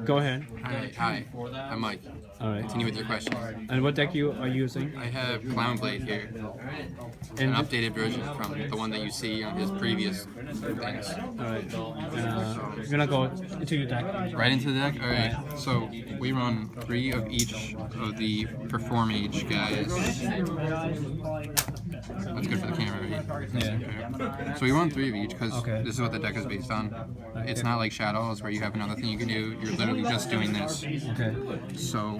Go ahead. Hi. I'm Mike. All right. Continue with your question. And what deck you are using? I have Clownblade here, an And updated version from the one that you see on his previous things. all right. You're gonna go into your deck. Right into the deck? Alright, so we run 3 of each of the Perform Age guys. That's good for the camera, right? Yeah. Okay. So we run 3 of each because Okay. this is what the deck is based on. It's not like Shadows where you have another thing you can do. You're literally just doing this. Okay. So,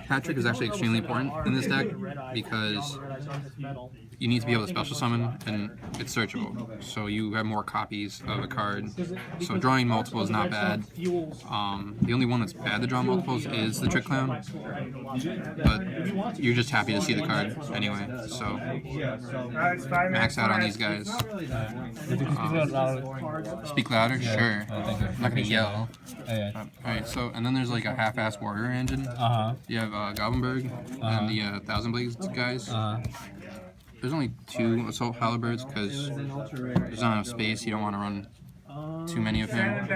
hat trick is actually extremely important in this deck because you need to be able to special summon and it's searchable. So you have more copies of a card. So drawing multiple is not bad. The only one that's bad to draw multiples is the Trick Clown. But you're just happy to see the card anyway. So max out on these guys. If you can speak a little louder. Speak louder? Sure. Thank you. I'm not gonna yell. Yeah. Alright, so, and then there's like a half-ass warrior engine. You have Goblindberg and the Thousand Blades guys. There's only 2 Assault Halberds because there's not enough space. You don't want to run too many of him.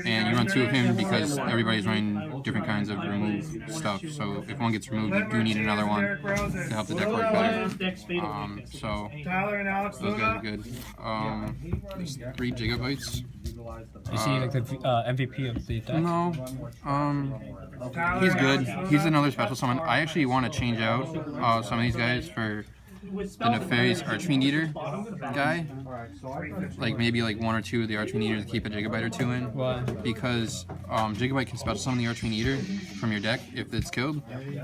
And you run 2 of him because everybody's running different kinds of remove stuff. So if one gets removed, you do need another one to help the deck work better. So those guys are good. There's 3 gigabytes. Is he like the MVP of the deck? No. He's good. He's another special summon. I actually want to change out some of these guys for the Nefarious Archfiend Eater guy. Like maybe like 1 or 2 of the Archfiend Eaters to keep a Gigabyte or 2 in. Why? Because Gigabyte can special summon the Archfiend Eater from your deck if it's killed,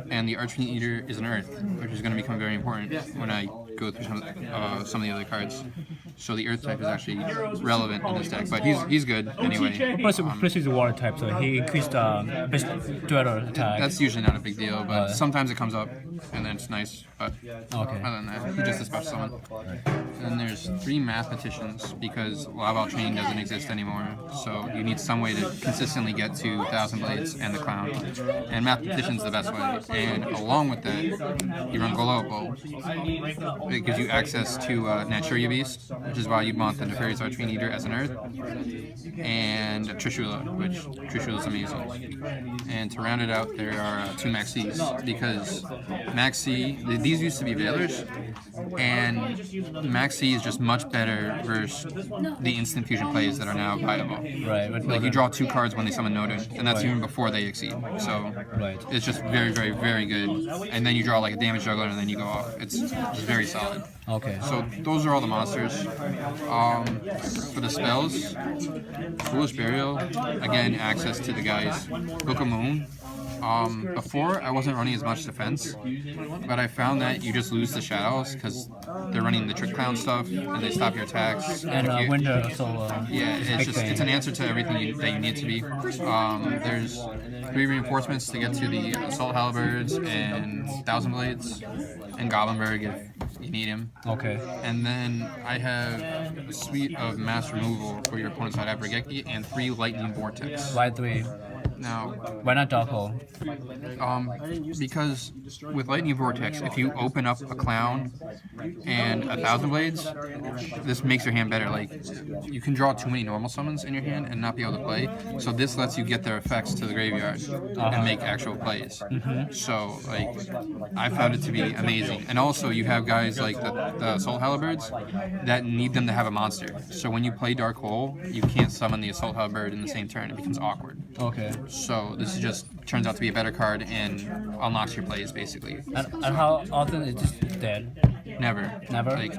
and the Archfiend Eater is an Earth, which is going to become very important when I go through some of the other cards. So the Earth type is actually relevant in this deck, but he's good anyway. Plus he's a water type, so he increased best dueler attack. That's usually not a big deal, but sometimes it comes up, and then it's nice. But Okay. other than that, he's just a special summon. And then there's 3 Mathematicians because Lava Chain doesn't exist anymore, so you need some way to consistently get to Thousand Blades and the Clown. And Mathematician's the best way. And along with that, you run Glowable. It gives you access to Naturia Beast, which is why you want the Nefarious Archfiend Eater as an Earth, and Trishula, which Trishula is amazing. And to round it out, there are 2 Maxis because Maxi, these used to be Veilers, and Maxi is just much better versus the instant fusion plays that are now viable. Right. Like you draw 2 cards when they summon Nodin, and that's even before they exceed. So it's just very, very, very good. And then you draw like a damage juggler, and then you go off. It's just very solid. Okay. So those are all the monsters. For the spells, Foolish Burial, again, access to the guys. Book of Moon. Before, I wasn't running as much defense, but I found that you just lose the shadows because they're running the Trick Clown stuff, and they stop your attacks. And Winter also. Yeah, it's an answer to everything that you need to be. There's 3 reinforcements to get to the Assault Halberds and Thousand Blades, and Goblindberg if you need him. Okay. And then I have a suite of mass removal for your opponent's side Abrigeki and 3 Lightning Vortex. Why 3? Now, Why not Dark Hole? because with Lightning Vortex, if you open up a Clown and a Thousand Blades, this makes your hand better. Like, you can draw too many normal summons in your hand and not be able to play. So this lets you get their effects to the graveyard and make actual plays. So, like, I found it to be amazing. And also, you have guys like the Assault Halberds that need them to have a monster. So when you play Dark Hole, you can't summon the Assault Halberd in the same turn. It becomes awkward. Okay. So this is just turns out to be a better card and unlocks your plays basically. And how often is this dead? Never. Never? Like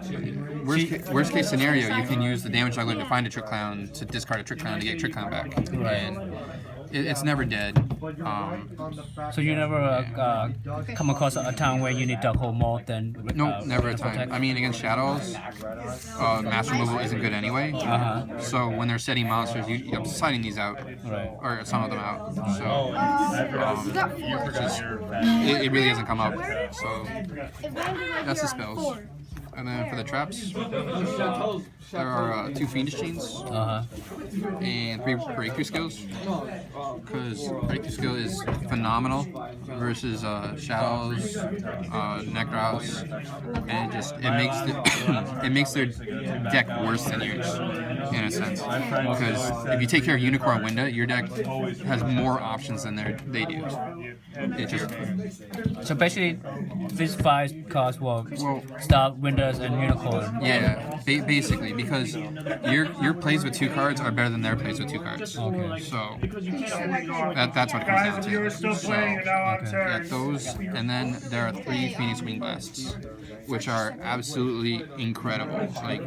worst case scenario, you can use the damage juggler to find a Trick Clown to discard a Trick Clown to get Trick Clown back. Right. And it's never dead. So you never come across a time where you need Dark Hole more than Nope, never a time. Protect? I mean, against Shadows, mass removal isn't good anyway. So when they're setting monsters, you're deciding these out, or some of them out. So it really hasn't come up. So that's the spells. And then for the traps, there are 2 Fiendish Chains and 3 Breakthrough Skills. Because Breakthrough Skill is phenomenal versus Shadows, Necros, and it makes their deck worse than yours in a sense. Because if you take care of Unicorn and Winda, your deck has more options than they do. It just So basically, these 5 cards will stop Windows and Unicorn. yeah, basically because your plays with 2 cards are better than their plays with 2 cards. Okay. So that's what it comes down to. So yeah, those, and then there are 3 Phoenix Wing Blasts, which are absolutely incredible. Like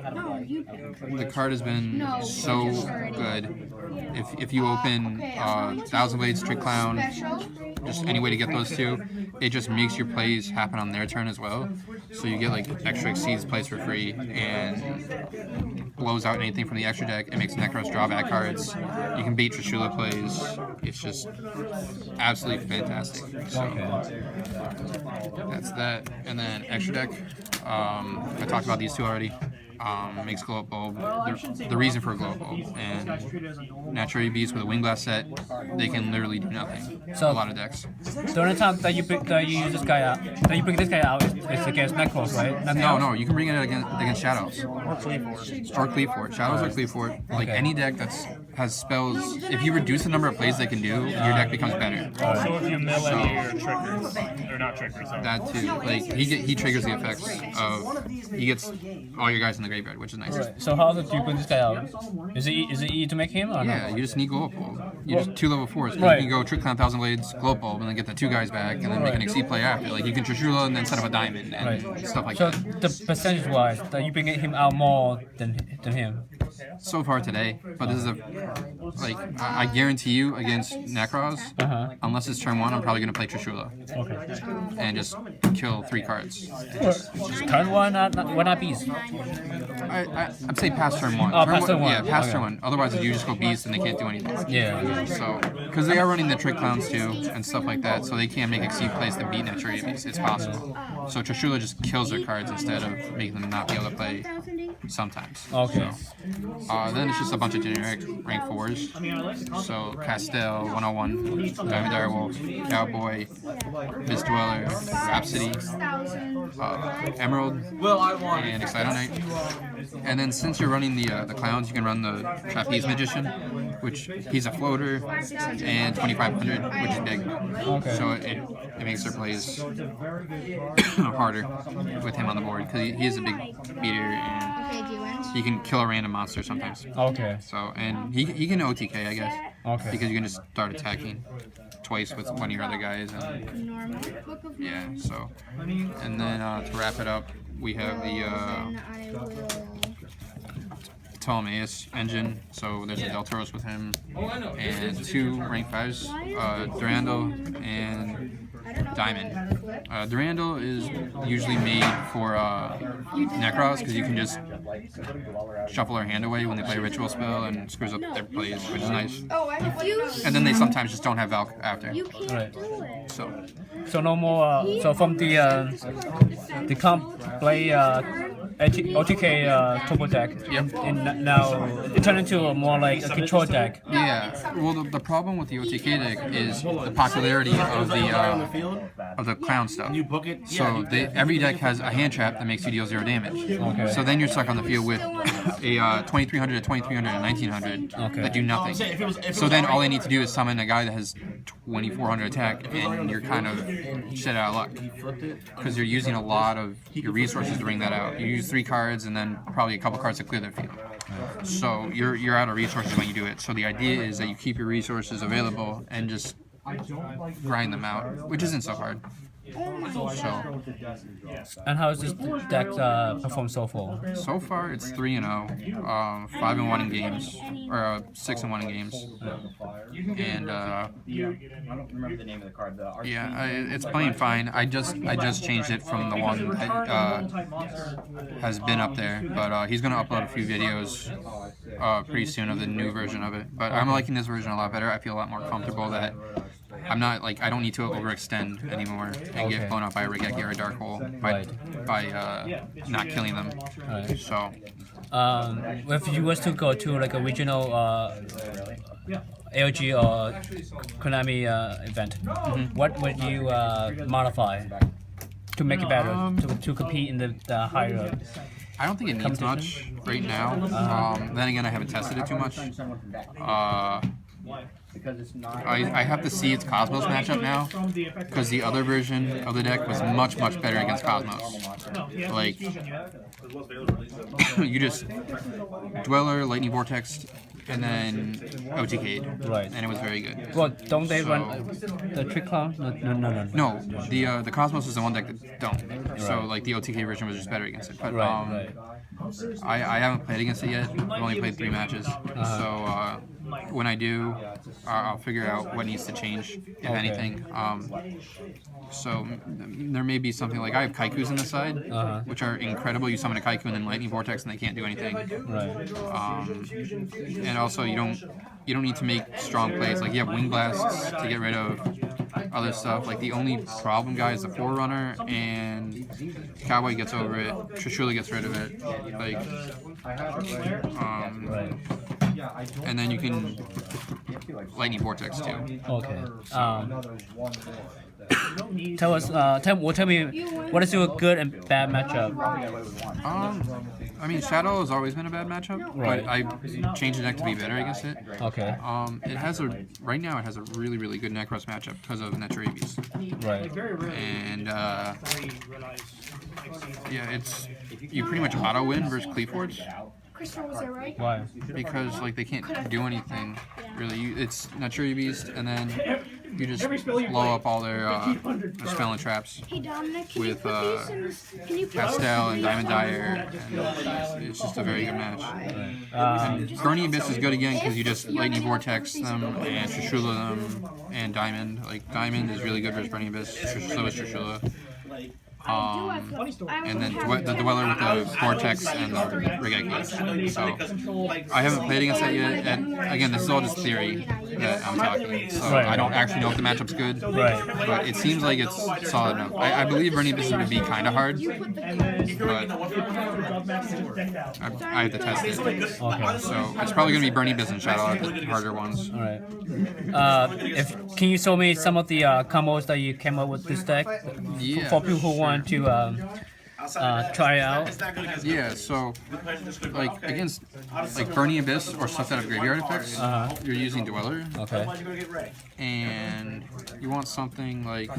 the card has been so good. If you open Thousand Blades, Trick Clown, just any way to get those 2, it just makes your plays happen on their turn as well. So you get like extra Exceeds plays for free and blows out anything from the extra deck. It makes Necros draw back cards. You can beat Trishula plays. It's just absolutely fantastic. So that's that. And then extra deck. I talked about these 2 already. Makes Glow Up Bulb the reason for a Glow Up Bulb, and Naturally Beasts with a Wing Blast set, they can literally do nothing. So a lot of decks. The only time that you use this guy out, that you bring this guy out is against Necros, right? No, you can bring it against Shadows. Or Cleavefort. Shadows or Cleavefort. Like any deck has spells. If you reduce the number of plays they can do, your deck becomes better. So if you melee your triggers, or not triggers, that too. Like he triggers the effects of he gets all your guys in the graveyard, which is nice. Right. So how do you bring this guy out? Is it easy to make him or Yeah, no? you just need Glow Up Bulb. You just 2 level 4s. Right. You can go Trick Clown, Thousand Blades, Glow Up Bulb, and then get the 2 guys back, and then make an Exceed play after. Like you can Trishula and then set up a Diamond and stuff like So that. the percentage wise, that you bring him out more than him. So far today, but this is I guarantee you against Necros, unless it's turn 1, I'm probably gonna play Trishula. Okay. And just kill 3 cards. Turn one, why not beast? I'd say past turn 1. Oh, past turn 1. Yeah, past Okay. turn 1. Otherwise, you just go beast and they can't do anything. Yeah. So, because they are running the Trick Clowns too and stuff like that, so they can't make Exceed plays to beat Naturally Beasts. It's possible. So Trishula just kills their cards instead of making them not be able to play sometimes. Okay. So, then it's just a bunch of generic rank 4s. So Castell, 101, Diamond Direwolf, Cowboy, Mist Dweller, Rhapsody, Emerald, and Excitoknight. And then since you're running the clowns, you can run the Trapeze Magician, which he's a floater, and 2500, which is big. Okay. So it makes their plays harder with him on the board because he is a big beater and he can kill a random monster sometimes. Okay. So and he can OTK, I guess. Okay. Because you can just start attacking twice with one of your other guys. And, yeah. So and then to wrap it up, we have the Ptolemaeus engine. So there's a Deltoros with him and 2 rank 5s, Durandal and Diamond. Durandal is usually made for Necros because you can just shuffle their hand away when they play a ritual spell and screws up their plays, which is nice. And then they sometimes just don't have Valk after. Right. So no more. So from the Clownblade OTK turbo deck. Yep. And now it turned into a more like a control deck. Yeah. Well, the problem with the OTK deck is the popularity of the clown stuff. So every deck has a hand trap that makes you deal 0 damage. Okay. So then you're stuck on the field with a 2300, a 2300, and 1900 that do nothing. So then all they need to do is summon a guy that has 2400 attack, and you're kind of shit out of luck because you're using a lot of your resources to bring that out. You use 3 cards and then probably a couple cards to clear their field. So you're out of resources when you do it. So the idea is that you keep your resources available and just grind them out, which isn't so hard. So, and how is this deck performed so far? So far, it's 3-0, 5-1 in games, or 6-1 in games, and I don't remember the name of the card. yeah, it's playing fine. I just changed it from the one that has been up there, but he's gonna upload a few videos pretty soon of the new version of it. But I'm liking this version a lot better. I feel a lot more comfortable that I'm not like I don't need to overextend anymore and get blown up by a Regeki or a Dark Hole by not killing them. Right. So If you was to go to like a regional LG or Konami event, what would you modify to make it better to compete in the higher? I don't think it needs much right now. Then again, I haven't tested it too much. I have to see its Cosmos matchup now, because the other version of the deck was much better against Cosmos. Like, you just Dweller, Lightning Vortex, and then OTK'd. Right. And it was very good. Well, don't they run the Trick Clown? No. No, the Cosmos is the one deck that don't. So like the OTK version was just better against it. But Right. I haven't played against it yet. I've only played 3 matches. So when I do, I'll figure out what needs to change, if anything. So there may be something like I have Kaikus on the side, which are incredible. You summon a Kaiku and then Lightning Vortex, and they can't do anything. Right. And also you don't need to make strong plays. Like you have Wing Blasts to get rid of other stuff. Like the only problem guy is the Forerunner, and Cowboy gets over it. Trishula gets rid of it. Like, Right. and then you can Lightning Vortex too. Okay. Tell us. Tell me, what is your good and bad matchup? I mean, Shadow has always been a bad matchup, Right. but I changed the deck to be better against it. Okay. It has right now it has a really good Necros matchup because of Natural Beast. Right. And yeah, you pretty much auto win versus Cleafords. Why? Because like they can't do anything really. It's Natural Beast, and then you just blow up all their spell and traps with Pastel and Diamond Dyer, and it's just a very good match. And Burning Abyss is good again because you just Lightning Vortex them and Trishula them and Diamond. Like Diamond is really good versus Burning Abyss. So is Trishula. And then the Dweller with the Vortex and the Regeki. So I haven't played against that yet. And again, this is all just theory that I'm talking. So I don't actually know if the matchup's good. Right. But it seems like it's solid enough. I believe Burning Abyss would be kind of hard, but I have to test it. Okay. So it's probably going to be Burning Abyss and Shadow are the harder ones. All right. Can you show me some of the combos that you came up with this deck? Yeah. For people who want to try it out. Yeah, so like against like Burning Abyss or stuff that have graveyard effects, you're using Dweller. Okay. And you want something like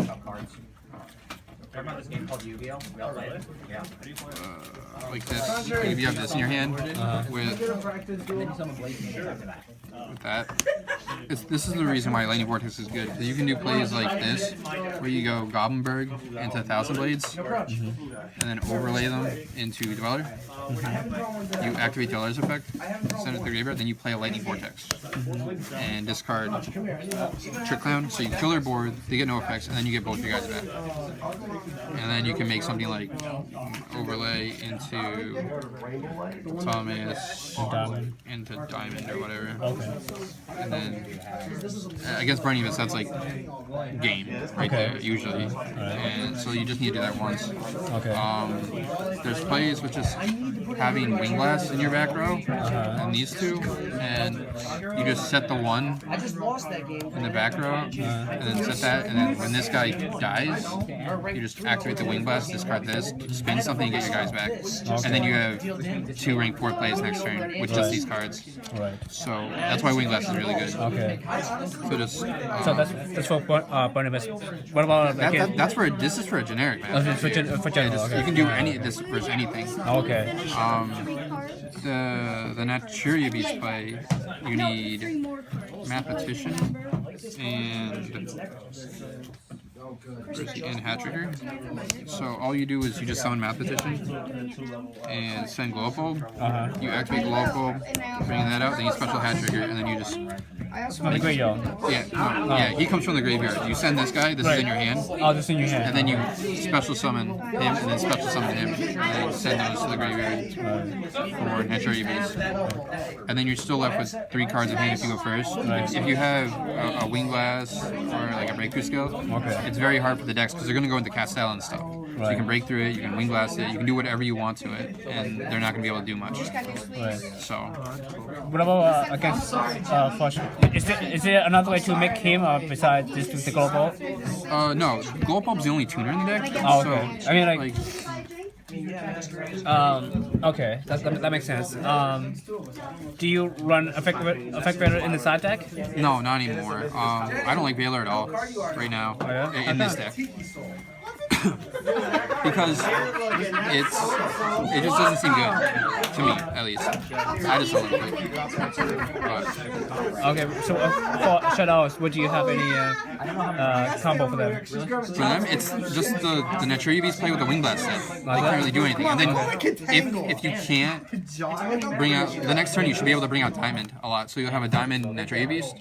Remember this game called Yugioh? We all played it? Yeah. like this. Like if you have this in your hand with that. This is the reason why Lightning Vortex is good. You can do plays like this, where you go Goblinberg into Thousand Blades, and then overlay them into Dweller. You activate Dweller's effect, send it to the graveyard, then you play a Lightning Vortex, and discard Trick Clown. So you kill their board, they get no effects, and then you get both your guys back. And then you can make something like overlay into Thomas, into Diamond or whatever. Okay. And then against Burning Abyss, that's like game right there usually. And so you just need to do that once. Okay. There's plays with just having Wing Blast in your back row, and these two, and you just set the one in the back row, and then set that, and then when this guy dies, you just activate the Wing Blast, discard this, spin something, and get your guys back. And then you have 2 rank 4 plays next turn with just these cards. Right. So that's why Wing Blast is really good. Okay. So just So that's for Burning Abyss. What about that's for this is for a generic man. for general? Okay. You can do this versus anything. Okay. The Naturia Beast play, you need Mathematician and Hat Trigger. So all you do is you just summon Mathematician and send Glowpulp. You activate Glowpulp, bring that out, then you special Hat Trigger, and then you just From the graveyard. Yeah, he comes from the graveyard. You send this guy, this is in your hand, Oh, just in your hand. and then you special summon him, and then special summon him, and then send those to the graveyard for natural EVs. And then you're still left with 3 cards in hand if you go first. If you have a Wing Blast or like a Breakthrough skill, it's very hard for the decks because they're going to go into Castell and stuff. So you can break through it, you can Wing Blast it, you can do whatever you want to it, and they're not going to be able to do much. Right. So, What about against Flush? Is there another way to make him besides just with the global? no, Gold Bulb's the only tuner in the deck. Oh, okay. So, I mean, like okay, that makes sense. Do you run Effect Veiler in the side deck? no, not anymore. I don't like Veiler at all right now in this deck. Because it just doesn't seem good to me, at least. I just don't like it. But, Okay, so for Shadows, would you have any combo for them? for them, it's just the natural EVs play with the Wing Blast set. They can't really do anything. And then if you can't bring out the next turn, you should be able to bring out Diamond a lot. So you'll have a Diamond natural EVs.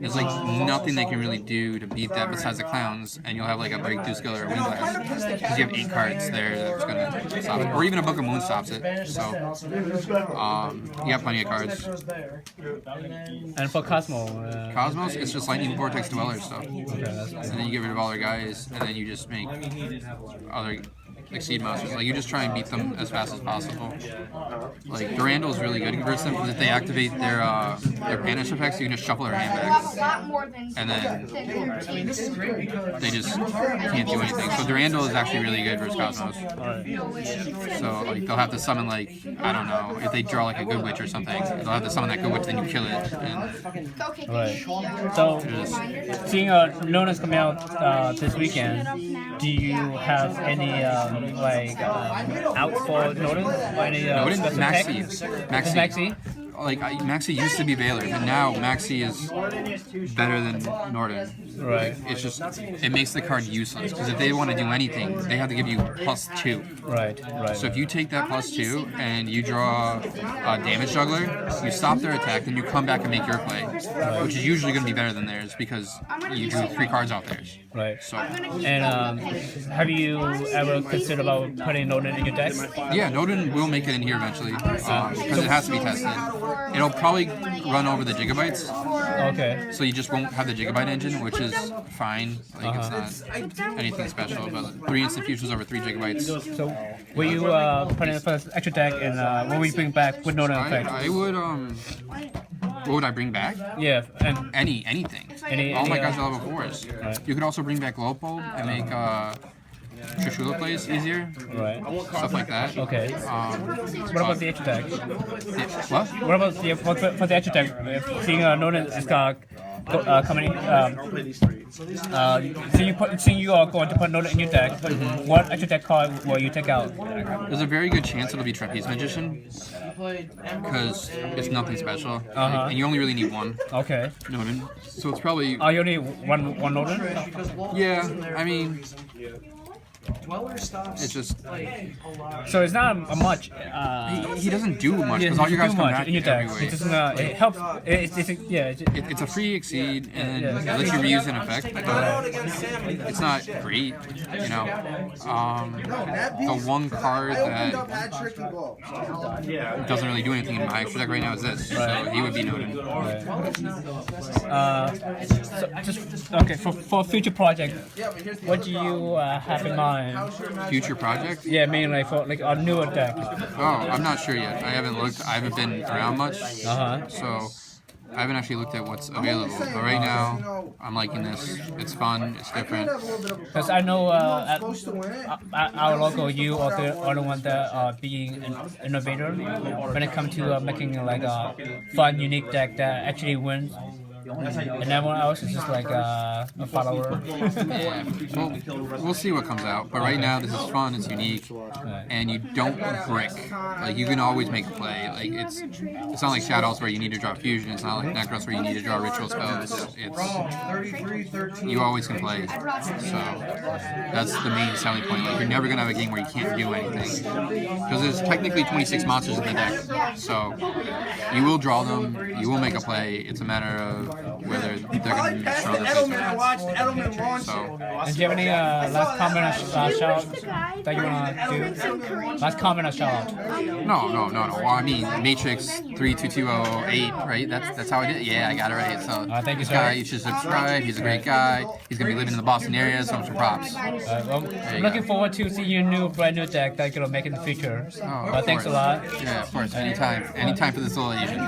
There's like nothing they can really do to beat that besides the Clowns, and you'll have like a Breakthrough skill or a Wing Blast because you have 8 cards there that's gonna stop it, or even a Book of Moon stops it. So you have plenty of cards. And for Cosmo, Cosmos, it's just Lightning Vortex Dweller stuff, and that's then you get rid of all their guys, and then you just make other Exceed monsters. Like you just try and beat them as fast as possible. Like Durandal is really good against them because if they activate their banish effects, you can just shuffle their hand back, and then they just can't do anything. So Durandal is actually really good versus Cosmos. So like they'll have to summon like I don't know if they draw like a Good Witch or something, they'll have to summon that Good Witch, then you kill it. And So, seeing Lona's coming out this weekend, do you have any out for Norden? Or any Norden? Maxi. Maxi. Like Maxi used to be Veiler, but now Maxi is better than Norden. Right. It's just it makes the card useless because if they want to do anything, they have to give you +2. Right. So if you take that +2 and you draw a Damage Juggler, you stop their attack, then you come back and make your play, which is usually going to be better than theirs because you drew 3 cards off theirs. Right. So. And have you ever considered about putting Norden in your deck? Yeah, Norden will make it in here eventually because it has to be tested. It'll probably run over the gigabytes. Okay. So you just won't have the gigabyte engine, which is fine. Like it's not anything special, but 3 instant fusions over 3 gigabytes. So will you put in for this extra deck and what will you bring back with Norden effect? I would what would I bring back? Yeah, and Anything. All my guys are level 4s. Right. You could also bring back Lopal and make Trishula plays easier. Right. Stuff like that. Okay. What about the extra deck? What? What about for the extra deck? Seeing Norden is coming. Seeing you are going to put Norden in your deck. What extra deck card will you take out? There's a very good chance it'll be Trapeze Magician because it's nothing special, and you only really need 1. Okay. Norden. So it's probably. Oh, you only one Norden? Yeah, I mean. It's just. So it's not a much. He doesn't do much because all your guys come back in your deck. every way. It doesn't. It helps. It's a free Exceed and it lets you reuse an effect, but it's not great, you know. The one card that doesn't really do anything in my extra deck right now is this, so he would be noted. So just okay for future project. What do you have in mind? Future project? Yeah, mainly for like a newer deck. Oh, I'm not sure yet. I haven't looked. I haven't been around much, so I haven't actually looked at what's available. But right now, I'm liking this. It's fun. It's different. Because I know at our local, you are the only one that are being an innovator when it comes to making like a fun, unique deck that actually wins. And everyone else is just like a follower. Yeah. Well, we'll see what comes out. But right now, this is fun. It's unique, and you don't brick. Like you can always make a play. Like it's not like Shadows where you need to draw fusion. It's not like Necros where you need to draw ritual spells. It's you always can play. So that's the main selling point. Like you're never gonna have a game where you can't do anything because there's technically 26 monsters in the deck. So you will draw them. You will make a play. It's a matter of whether they're going to be stronger placements. So, And do you have any last comment or shout out that you want to do? Last comment or shout out? no. Well, I mean, Matrix 322008, right? That's how I did it. Yeah, I got it right. So, thank you, this sir. guy, you should subscribe. He's a great guy. He's going to be living in the Boston area, so some props. Well, I'm looking forward to see your brand new deck that you're gonna make in the future. Oh, of Thanks a course. lot. Yeah, of course. Anytime for this little Asian.